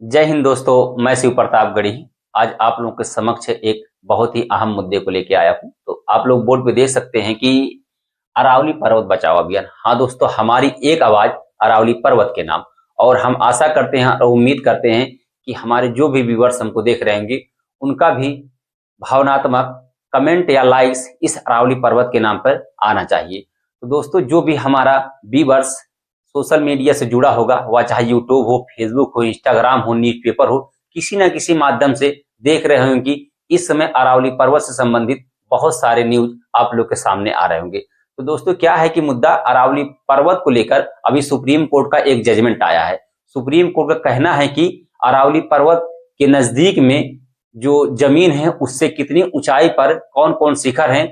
जय हिंद दोस्तों, मैं शिव प्रताप गढ़ी आज आप लोगों के समक्ष एक बहुत ही अहम मुद्दे को लेके आया हूं। तो आप लोग बोर्ड पे देख सकते हैं कि अरावली पर्वत बचाओ अभियान। हाँ दोस्तों, हमारी एक आवाज अरावली पर्वत के नाम। और हम आशा करते हैं और उम्मीद करते हैं कि हमारे जो भी व्यूअर्स हमको देख रहे होंगे उनका भी भावनात्मक कमेंट या लाइक्स इस अरावली पर्वत के नाम पर आना चाहिए। तो दोस्तों, जो भी हमारा व्यूअर्स सोशल मीडिया से जुड़ा होगा, वह चाहे यूट्यूब हो, फेसबुक हो, इंस्टाग्राम हो, न्यूज़पेपर हो, किसी न किसी माध्यम से देख रहे होंगे कि इस समय अरावली पर्वत से संबंधित बहुत सारे न्यूज आप लोग के सामने आ रहे होंगे। तो दोस्तों, क्या है कि मुद्दा अरावली पर्वत को लेकर अभी सुप्रीम कोर्ट का एक जजमेंट आया है। सुप्रीम कोर्ट का कहना है कि अरावली पर्वत के नजदीक में जो जमीन है उससे कितनी ऊंचाई पर कौन कौन शिखर हैं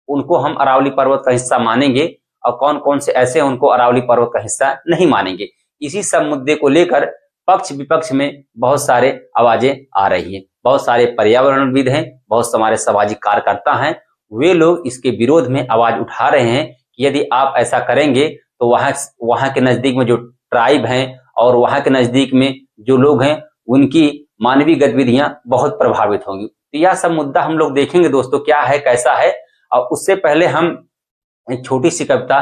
उनको हम अरावली पर्वत का हिस्सा मानेंगे और कौन कौन से ऐसे उनको अरावली पर्वत का हिस्सा नहीं मानेंगे। इसी सब मुद्दे को लेकर पक्ष विपक्ष में बहुत सारे आवाजें आ रही हैं। बहुत सारे पर्यावरणविद हैं, बहुत हमारे सामाजिक कार्यकर्ता हैं, वे लोग इसके विरोध में आवाज उठा रहे हैं कि यदि आप ऐसा करेंगे तो वहां के नजदीक में जो ट्राइब हैं और वहां के नजदीक में जो लोग हैं उनकी मानवीय गतिविधियां बहुत प्रभावित होंगी। तो यह सब मुद्दा हम लोग देखेंगे दोस्तों, क्या है कैसा है। और उससे पहले हम एक छोटी सी कविता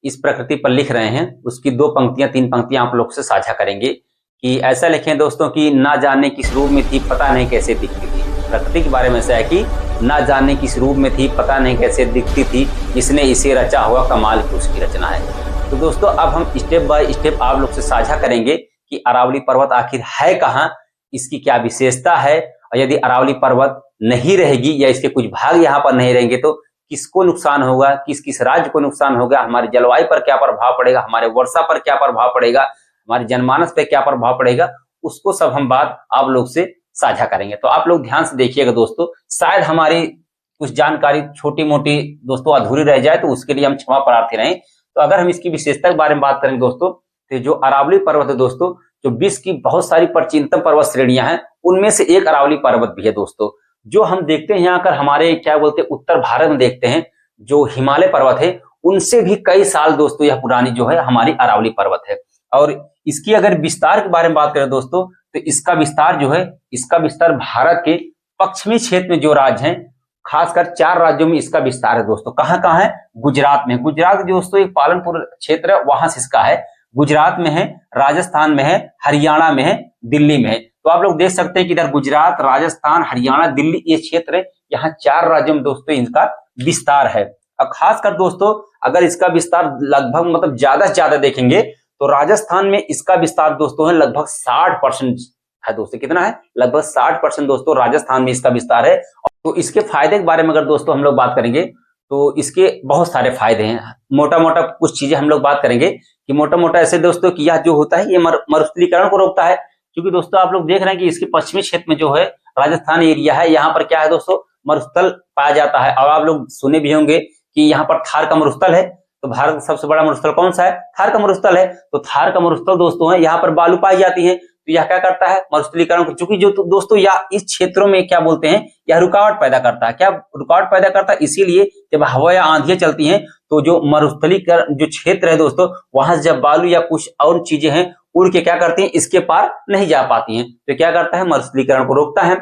इस प्रकृति पर लिख रहे हैं, उसकी 2 पंक्तियां 3 पंक्तियां आप लोग से साझा करेंगे कि ऐसा लिखें दोस्तों कि ना जाने किस रूप में थी, पता नहीं कैसे दिखती थी। प्रकृति के बारे में ऐसा है कि ना जाने किस रूप में थी, पता नहीं कैसे दिखती थी, इसने इसे रचा हुआ कमाल की उसकी रचना है। तो दोस्तों, अब हम स्टेप बाय स्टेप आप लोग से साझा करेंगे कि अरावली पर्वत आखिर है कहाँ, इसकी क्या विशेषता है, और यदि अरावली पर्वत नहीं रहेगी या इसके कुछ भाग यहाँ पर नहीं रहेंगे तो किसको नुकसान होगा, किस किस राज्य को नुकसान होगा, हमारे जलवायु पर क्या प्रभाव पड़ेगा, हमारे वर्षा पर क्या प्रभाव पड़ेगा, हमारे जनमानस पर क्या प्रभाव पड़ेगा, उसको सब हम बात आप लोग से साझा करेंगे। तो आप लोग ध्यान से देखिएगा दोस्तों, शायद हमारी कुछ जानकारी छोटी मोटी दोस्तों अधूरी रह जाए तो उसके लिए हम क्षमा प्रार्थी रहें। तो अगर हम इसकी विशेषता के बारे में बात करेंगे दोस्तों, तो जो अरावली पर्वत है दोस्तों, जो विश्व की बहुत सारी प्राचीनतम पर्वत श्रेणियां हैं उनमें से एक अरावली पर्वत भी है दोस्तों। जो हम देखते हैं यहाँ कर हमारे क्या बोलते हैं उत्तर भारत में देखते हैं जो हिमालय पर्वत है उनसे भी कई साल दोस्तों यह पुरानी जो है हमारी अरावली पर्वत है। और इसकी अगर विस्तार के बारे में बात करें दोस्तों, तो इसका विस्तार जो है, इसका विस्तार भारत के पश्चिमी क्षेत्र में जो राज्य हैं, खासकर 4 राज्यों में इसका विस्तार है दोस्तों। कहाँ कहाँ है? गुजरात में। गुजरात दोस्तों एक पालनपुर क्षेत्र है, वहां से इसका है। गुजरात में है, राजस्थान में है, हरियाणा में है, दिल्ली में है। तो आप लोग देख सकते हैं कि इधर गुजरात, राजस्थान, हरियाणा, दिल्ली ये क्षेत्र है, यहाँ 4 राज्यों में दोस्तों इनका विस्तार है। अब खासकर दोस्तों अगर इसका विस्तार लगभग मतलब ज्यादा से ज्यादा देखेंगे तो राजस्थान में इसका विस्तार दोस्तों है लगभग 60% है दोस्तों। कितना है? लगभग 60% दोस्तों राजस्थान में इसका विस्तार है। तो इसके फायदे के बारे में अगर दोस्तों हम लोग बात करेंगे तो इसके बहुत सारे फायदे हैं। मोटा मोटा कुछ चीजें हम लोग बात करेंगे कि मोटा मोटा ऐसे दोस्तों कि यह जो होता है ये मरुस्थलीकरण को रोकता है। क्योंकि दोस्तों आप लोग देख रहे हैं कि इसके पश्चिमी क्षेत्र में जो है राजस्थान एरिया है, यहाँ पर क्या है दोस्तों, मरुस्थल पाया जाता है। और आप लोग सुने भी होंगे कि यहाँ पर थार का मरुस्थल है। तो भारत का सबसे बड़ा मरुस्थल कौन सा है? थार का मरुस्थल है। तो थार का मरुस्थल दोस्तों है, यहाँ पर बालू पाई जाती है। तो यह क्या करता है? मरुस्थलीकरण को, चूंकि जो दोस्तों यह इस क्षेत्रों में क्या बोलते हैं, यह रुकावट पैदा करता है। क्या रुकावट पैदा करता है? इसीलिए जब हवा या आंधियां चलती हैं तो जो मरुस्थलीकरण जो क्षेत्र है दोस्तों, वहां से जब बालू या कुछ और चीजें हैं उड़ के क्या करती हैं, इसके पार नहीं जा पाती हैं। तो क्या करता है? मरुस्थलीकरण को रोकता है।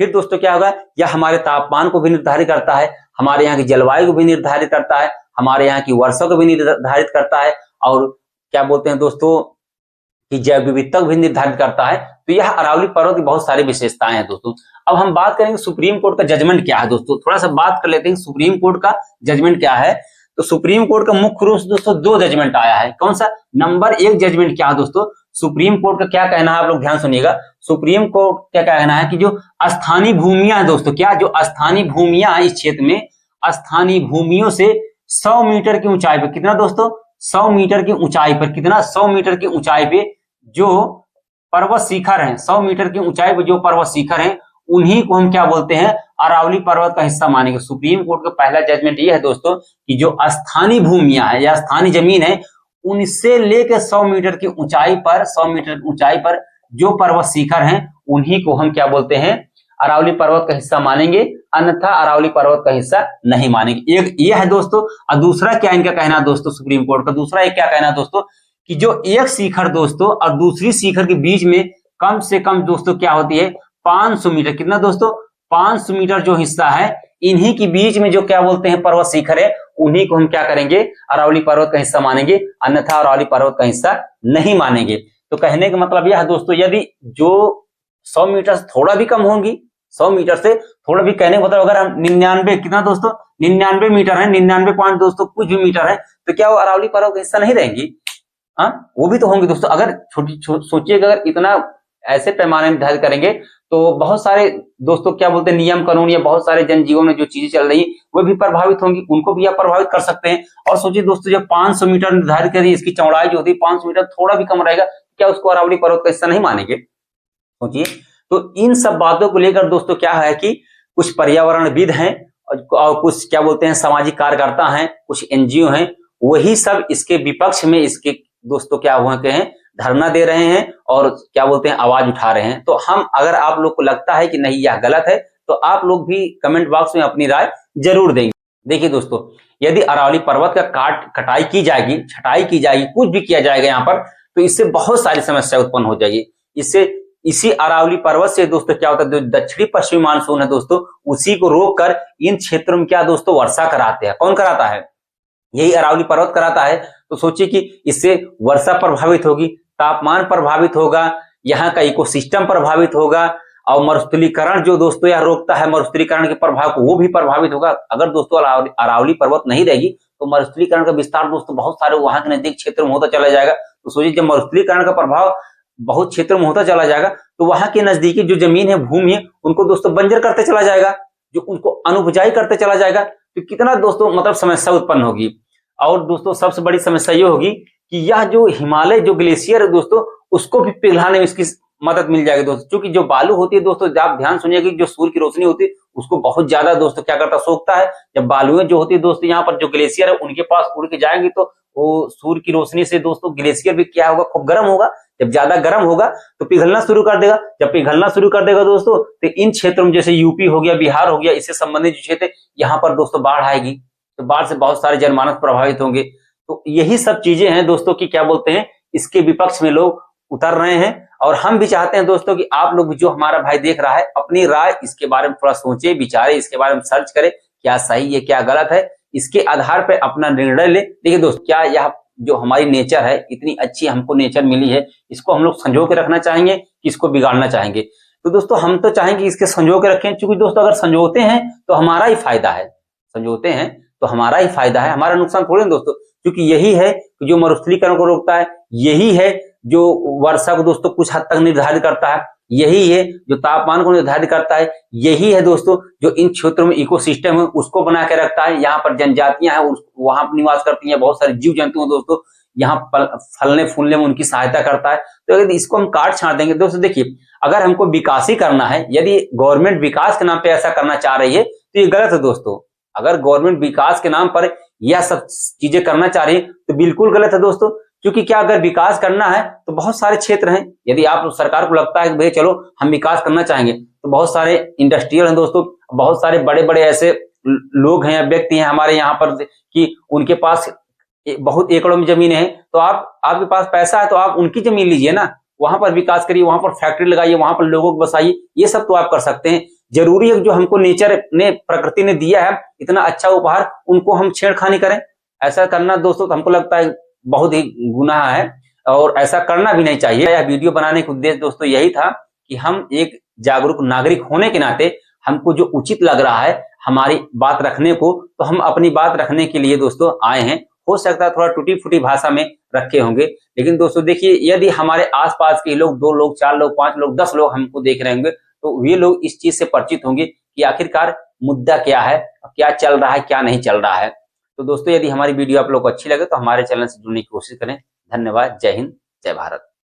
फिर दोस्तों क्या होगा, यह हमारे तापमान को भी निर्धारित करता है, हमारे यहाँ की जलवायु को भी निर्धारित करता है, हमारे यहाँ की वर्षा को भी निर्धारित करता है, और क्या बोलते हैं दोस्तों कि जैव विविधता को भी निर्धारित करता है। तो यह अरावली पर्वत की बहुत सारी विशेषताएं हैं दोस्तों। अब हम बात करेंगे सुप्रीम कोर्ट का जजमेंट क्या है दोस्तों। थोड़ा सा बात कर लेते हैं सुप्रीम कोर्ट का जजमेंट क्या है। तो सुप्रीम कोर्ट का मुख्य रूप से दोस्तों 2 जजमेंट आया है। कौन सा? नंबर 1 जजमेंट क्या है दोस्तों, सुप्रीम कोर्ट का क्या कहना है, आप लोग ध्यान सुनिएगा। सुप्रीम कोर्ट क्या कहना है कि जो स्थानीय भूमियां है दोस्तों, क्या जो स्थानीय भूमियां इस क्षेत्र में, स्थानीय भूमियों से 100 मीटर की ऊंचाई पर, कितना दोस्तों, 100 मीटर की ऊंचाई पर, कितना, 100 मीटर की ऊंचाई पे जो पर्वत शिखर हैं, 100 मीटर की ऊंचाई पर जो पर्वत शिखर हैं उन्हीं को हम क्या बोलते हैं, अरावली पर्वत का हिस्सा मानेंगे। सुप्रीम कोर्ट का पहला जजमेंट ये है दोस्तों कि जो स्थानीय भूमियां है या स्थानीय जमीन है उनसे लेकर 100 मीटर की ऊंचाई पर, 100 मीटर की ऊंचाई पर जो पर्वत शिखर हैं उन्हीं को हम क्या बोलते हैं, अरावली पर्वत का हिस्सा मानेंगे, अन्यथा अरावली पर्वत का हिस्सा नहीं मानेंगे। एक ये है दोस्तों। और दूसरा क्या इनका कहना है दोस्तों, सुप्रीम कोर्ट का दूसरा एक क्या कहना है दोस्तों कि जो एक शिखर दोस्तों और दूसरी शिखर के बीच में कम से कम दोस्तों क्या होती है 500 मीटर। कितना दोस्तों? 500 मीटर जो हिस्सा है, इन्हीं के बीच में जो क्या बोलते हैं पर्वत शिखर है, उन्हीं को हम क्या करेंगे? अरावली पर्वत का हिस्सा मानेंगे, अन्यथा अरावली पर्वत का हिस्सा नहीं मानेंगे। तो कहने का मतलब यह है दोस्तों, यदि जो 100 मीटर से थोड़ा भी कम होंगी, 100 मीटर से थोड़ा भी, कहने का मतलब अगर हम 99, कितना दोस्तों? 99 मीटर है, 99 पॉइंट दोस्तों कुछ भी मीटर है, तो क्या वो अरावली पर्वत का हिस्सा नहीं रहेंगी? हाँ, वो भी तो होंगे दोस्तों। अगर सोचिएगा, अगर इतना ऐसे पैमाने में निर्धारित करेंगे तो बहुत सारे दोस्तों क्या बोलते हैं नियम कानून या बहुत सारे जनजीवन में जो चीजें चल रही वो भी प्रभावित होंगी, उनको भी आप प्रभावित कर सकते हैं। और सोचिए दोस्तों, जब 500 मीटर निर्धारित करिए, इसकी चौड़ाई जो होती है 500 मीटर थोड़ा भी कम रहेगा, क्या उसको अरावली पर्वत का हिस्सा नहीं मानेंगे? सोचिए। तो इन सब बातों को लेकर दोस्तों क्या है कि कुछ पर्यावरणविद हैं और कुछ क्या बोलते हैं सामाजिक कार्यकर्ता हैं, कुछ एनजीओ हैं, वही सब इसके विपक्ष में इसके दोस्तों क्या हुआ के हैं, धरना दे रहे हैं और क्या बोलते हैं आवाज उठा रहे हैं। तो हम, अगर आप लोग को लगता है कि नहीं यह गलत है, तो आप लोग भी कमेंट बॉक्स में अपनी राय जरूर देंगे। देखिए दोस्तों, यदि अरावली पर्वत का कटाई की जाएगी, छटाई की जाएगी, कुछ भी किया जाएगा यहाँ पर, तो इससे बहुत सारी समस्या उत्पन्न हो जाएगी। इससे इसी अरावली पर्वत से दोस्तों क्या होता है, जो दक्षिणी पश्चिमी मानसून है दोस्तों, उसी को रोककर इन क्षेत्रों में क्या दोस्तों वर्षा कराते हैं। कौन कराता है? यही अरावली पर्वत कराता है। तो सोचिए कि इससे वर्षा प्रभावित होगी, तापमान प्रभावित होगा, यहाँ का इकोसिस्टम प्रभावित होगा, और मरुस्थलीकरण जो दोस्तों यह रोकता है, मरुस्थलीकरण के प्रभाव को, वो भी प्रभावित होगा। अगर दोस्तों अरावली पर्वत नहीं रहेगी तो मरुस्थलीकरण का विस्तार दोस्तों बहुत सारे वहां के नजदीक क्षेत्र में होता चला जाएगा। तो सोचिए, जब मरुस्थलीकरण का प्रभाव बहुत क्षेत्र में होता चला जाएगा तो वहां के नजदीकी जो जमीन है, भूमि है, उनको दोस्तों बंजर करते चला जाएगा, जो उनको अनुपजाई करते चला जाएगा। तो कितना दोस्तों मतलब समस्या उत्पन्न होगी। और दोस्तों सबसे बड़ी समस्या ये होगी कि यह जो हिमालय जो ग्लेशियर है दोस्तों, उसको भी पिघलाने में इसकी मदद मिल जाएगी दोस्तों। क्योंकि जो बालू होती है दोस्तों, आप ध्यान सुनिएगा, जो सूर्य की रोशनी होती है उसको बहुत ज्यादा दोस्तों क्या करता है, सोखता है। जब बालुएं जो होती है दोस्तों, यहाँ पर जो ग्लेशियर है उनके पास उड़ के जाएंगे तो वो सूर्य की रोशनी से दोस्तों ग्लेशियर भी क्या होगा, खूब गर्म होगा। जब ज्यादा गर्म होगा तो पिघलना शुरू कर देगा। जब पिघलना शुरू कर देगा दोस्तों, तो इन क्षेत्रों में जैसे यूपी हो गया, बिहार हो गया, इससे संबंधित जो क्षेत्र यहाँ पर दोस्तों बाढ़ आएगी। तो बाढ़ से बहुत सारे जनमानस प्रभावित होंगे। तो यही सब चीजें हैं दोस्तों की क्या बोलते हैं, इसके विपक्ष में लोग उतर रहे हैं। और हम भी चाहते हैं दोस्तों कि आप लोग जो हमारा भाई देख रहा है, अपनी राय इसके बारे में थोड़ा सोचे विचारे, इसके बारे में सर्च करें, क्या सही है क्या गलत है, इसके आधार पर अपना निर्णय ले। देखिए दोस्तों, क्या यह जो हमारी नेचर है, इतनी अच्छी हमको नेचर मिली है, इसको हम लोग संजो के रखना चाहेंगे कि इसको बिगाड़ना चाहेंगे? तो दोस्तों हम तो चाहेंगे इसके संजो के रखें, क्योंकि दोस्तों अगर संजोते हैं तो हमारा ही फायदा है, संजोते हैं तो हमारा ही फायदा है, हमारा नुकसान थोड़ी ना दोस्तों। क्योंकि यही है जो मरुस्थलीकरण को रोकता है, यही है जो वर्षा को दोस्तों कुछ हद तक निर्धारित करता है, यही है जो तापमान को निर्धारित करता है, यही है दोस्तों जो इन क्षेत्रों में इकोसिस्टम है उसको बना के रखता है। यहाँ पर जनजातियां हैं वहां पर निवास करती हैं, बहुत सारे जीव जंतु हैं दोस्तों, यहाँ फलने फूलने में उनकी सहायता करता है। तो यदि इसको हम काट छाट देंगे दोस्तों, देखिए अगर हमको विकास ही करना है, यदि गवर्नमेंट विकास के नाम पे ऐसा करना चाह रही है तो ये गलत है दोस्तों। अगर गवर्नमेंट विकास के नाम पर यह सब चीजें करना चाह रही है तो बिल्कुल गलत है दोस्तों। क्योंकि क्या, अगर विकास करना है तो बहुत सारे क्षेत्र हैं। यदि आप सरकार को लगता है कि भाई चलो हम विकास करना चाहेंगे, तो बहुत सारे इंडस्ट्रियल हैं दोस्तों, बहुत सारे बड़े बड़े ऐसे लोग हैं, व्यक्ति हैं हमारे यहाँ पर कि उनके पास बहुत एकड़ों में जमीन है। तो आपके पास पैसा है तो आप उनकी जमीन लीजिए ना, वहां पर विकास करिए, वहां पर फैक्ट्री लगाइए, वहां पर लोगों को बसाइए, ये सब तो आप कर सकते हैं। जरूरी है जो हमको नेचर ने, प्रकृति ने दिया है इतना अच्छा उपहार, उनको हम छेड़खानी करें? ऐसा करना दोस्तों तो हमको लगता है बहुत ही गुनाह है और ऐसा करना भी नहीं चाहिए। यह वीडियो बनाने का उद्देश्य दोस्तों यही था कि हम एक जागरूक नागरिक होने के नाते हमको जो उचित लग रहा है हमारी बात रखने को, तो हम अपनी बात रखने के लिए दोस्तों आए हैं। हो सकता है थोड़ा टूटी फूटी भाषा में रखे होंगे, लेकिन दोस्तों देखिए, यदि हमारे आसपास के लोग 2 लोग 4 लोग 5 लोग 10 लोग हमको देख रहे होंगे, तो वे लोग इस चीज से परिचित होंगे कि आखिरकार मुद्दा क्या है, क्या चल रहा है, क्या नहीं चल रहा है। तो दोस्तों यदि हमारी वीडियो आप लोग को अच्छी लगे तो हमारे चैनल से जुड़ने की कोशिश करें। धन्यवाद। जय हिंद, जय भारत।